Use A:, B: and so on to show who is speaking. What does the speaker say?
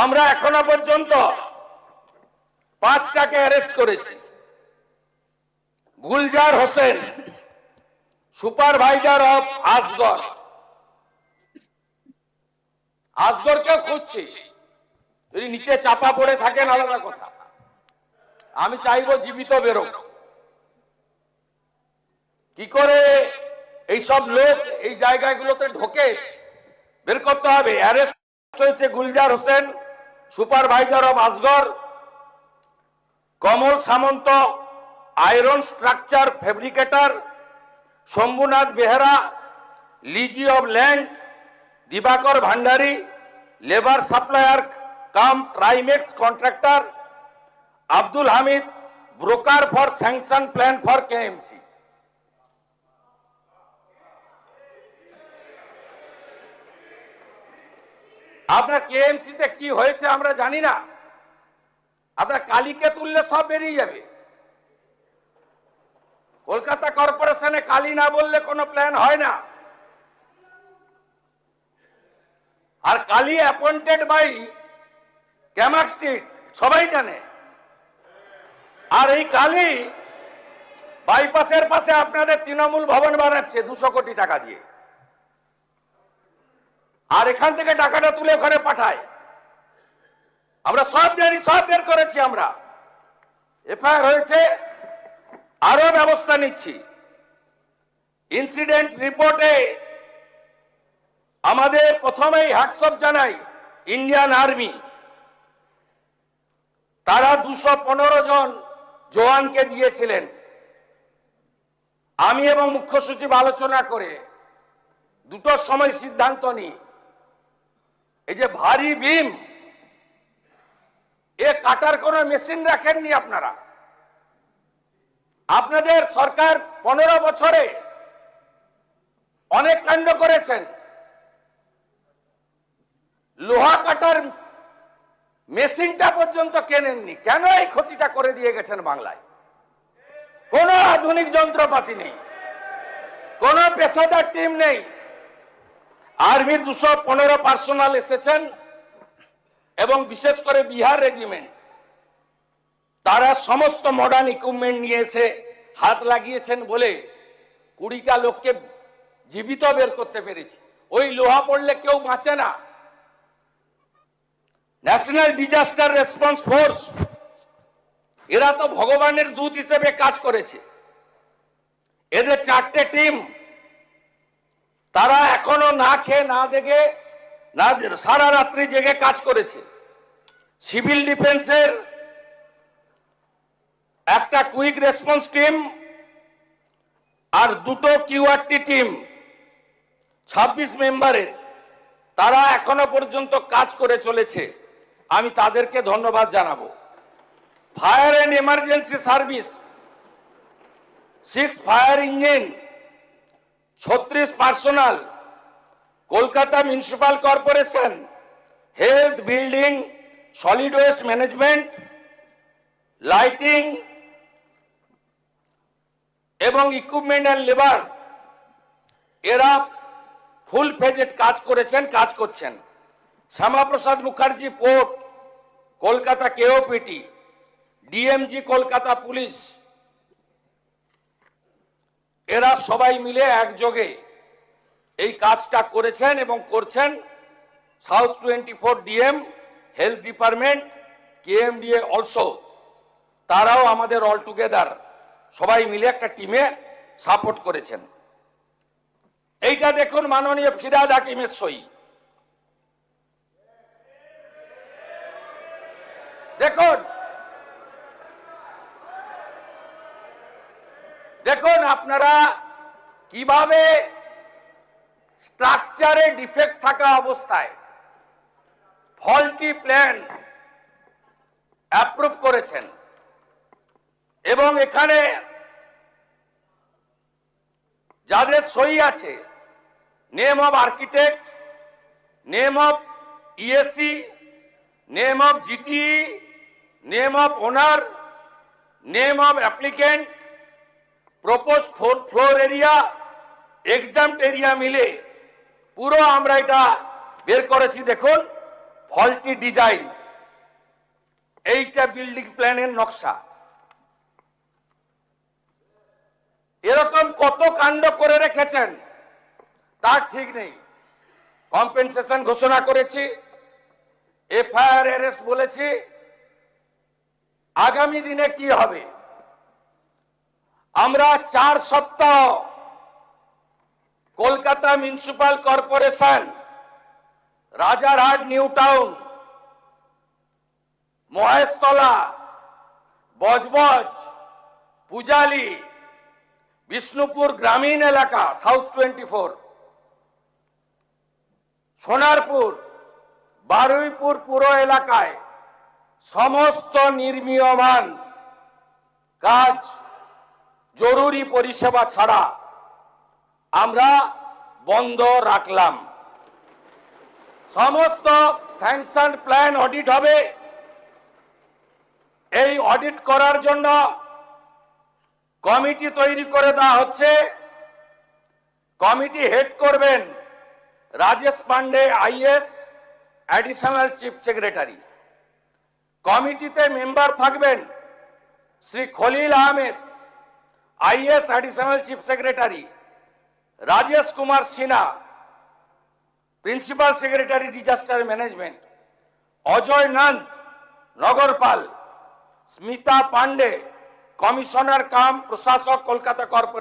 A: আমরা এখনো পর্যন্ত 5টাকে অ্যারেস্ট করেছি। গুলজার হোসেন, সুপারভাইজার অফ আসগর, আসগরকেও খুঁজছি। যদি নিচে চাপা পড়ে থাকেন আলাদা কথা, আমি চাইবো জীবিত বেরোক। কি করে এইসব লোক এই জায়গাগুলোতে ঢোকে বের করতে হবে। অ্যারেস্ট হয়েছে Gulzar Hossain, supervisor of Asgar, Kamal Samanta, iron structure fabricator, Shambhunath Behera, lessee of land, Dibakar Bhandari, labour supplier cum Trimex contractor, Abdul Hamid, broker for sanction plan for KMC. আপনার কেএমসি তে কি হয়েছে আমরা জানি না। আপনার কালীকে তুললে সব বেরিয়ে যাবে। কলকাতা কর্পোরেশনে কালী না বললে কোনো প্ল্যান হয় না। আর Kali appointed by Camac Street, সবাই জানে। আর এই কালী বাইপাসের পাশে আপনাদের তৃণমূল ভবন বানাচ্ছে 200 কোটি টাকা দিয়ে। আর এখান থেকে টাকাটা তুলে ওখানে পাঠায়। আমরা সব জানি, সব বের করেছি আমরা। এফআইআর হয়েছে, আরো ব্যবস্থা নিচ্ছি। ইনসিডেন্ট রিপোর্টে আমাদের প্রথমেই হ্যাটসঅপ জানাই ইন্ডিয়ান আর্মি। তারা 215 জন জওয়ানকে দিয়েছিলেন। আমি এবং মুখ্য সচিব আলোচনা করে 2টোর সময় সিদ্ধান্ত নিই, এই যে ভারী বিম, এ কাটার কোনো মেশিন রাখেননি আপনারা। আপনাদের সরকার 15 বছরে অনেক কাণ্ড করেছেন। লোহা কাটার মেশিনটা পর্যন্ত কেনেননি। কেন এই ক্ষতিটা করে দিয়ে গেছেন বাংলায়? কোন আধুনিক যন্ত্রপাতি নেই, কোন পেশাদার টিম নেই। আর্মির 215 পার্সোনাল এসেছেন এবং বিশেষ করে বিহার রেজিমেন্ট, তারা সমস্ত মডার্ন ইকুইপমেন্ট নিয়ে এসে হাত লাগিয়েছেন বলে 20টা লোককে জীবিত বের করতে পেরেছি। ওই লোহা পড়লে কেউ বাঁচে না। ন্যাশনাল ডিজাস্টার রেসপন্স ফোর্স, এরা তো ভগবানের দূত হিসেবে কাজ করেছে। এদের 4টে টিম, তারা এখনো না খেয়ে না দেখে না সারা রাত্রি জেগে কাজ করেছে। সিভিল ডিফেন্সের একটা কুইক রেসপন্স টিম আর 2টো কিউআরটি টিম 26 মেম্বারের, তারা এখনো পর্যন্ত কাজ করে চলেছে। আমি তাদেরকে ধন্যবাদ জানাবো। Fire and emergency service, 6 fire engine, 36 personnel, Kolkata Municipal Corporation, health, building, solid waste management, lighting এবং ইকুইপমেন্ট এন্ড লেবার, এরা ফুল ফেজেড কাজ করেছেন, কাজ করছেন। Shyamaprasad Mukherjee Port, Kolkata KoPT, DMG Kolkata Police, এরা সবাই মিলে একযোগে এই কাজটা করেছেন এবং করছেন। South 24 DM, health department, KMDA also, তারাও আমাদের অল টুগেদার সবাই মিলে একটা টিমে সাপোর্ট করেছেন। এইটা দেখুন মাননীয় ফিরহাদ হাকিমের সই। দেখুন, দেখুন আপনারা কিভাবে স্ট্রাকচারে ডিফেক্ট থাকা অবস্থায় ফল্টি প্ল্যান অ্যাপ্রুভ করেছেন। এবং এখানে যাদের সই আছে, name of architect, name of ESC, name of GTE, name of owner, name of applicant, propose floor area, exempt area মিলে পুরো আমরা এটা বের করেছি। দেখুন ফল্টি ডিজাইন, এইটা বিল্ডিং প্ল্যানের নকশা। এরকম কত কাণ্ড করে রেখেছেন তার ঠিক নেই। কম্পেনসেশন ঘোষণা করেছি, এফআইআর অ্যারেস্ট বলেছি, আগামী দিনে কি হবে? আমরা 4 সপ্তাহ Kolkata Municipal corporation, Rajarhat new town, Maheshtala, Budge Budge, Pujali, Bishnupur গ্রামীণ এলাকা, সাউথ 24, সোনারপুর, বারুইপুর পুরো এলাকায় সমস্ত নির্মীয়মান কাজ জরুরি পরিষেবা ছাড়া আমরা বন্ধ রাখলাম। সমস্ত স্যাংশন প্ল্যান অডিট হবে। এই অডিট করার জন্য কমিটি তৈরি করে দেওয়া হচ্ছে। কমিটি হেড করবেন Rajesh Pandey IAS, additional chief secretary. কমিটিতে মেম্বার থাকবেন Shri Khalil Ahmed IAS, additional chief secretary, Rajesh Kumar Sinha, principal secretary disaster management, Ajay Nanda, নগরপাল, স্মিতা পান্ডে, কমিশনার কাম প্রশাসক, কলকাতা কর্পোরেশন।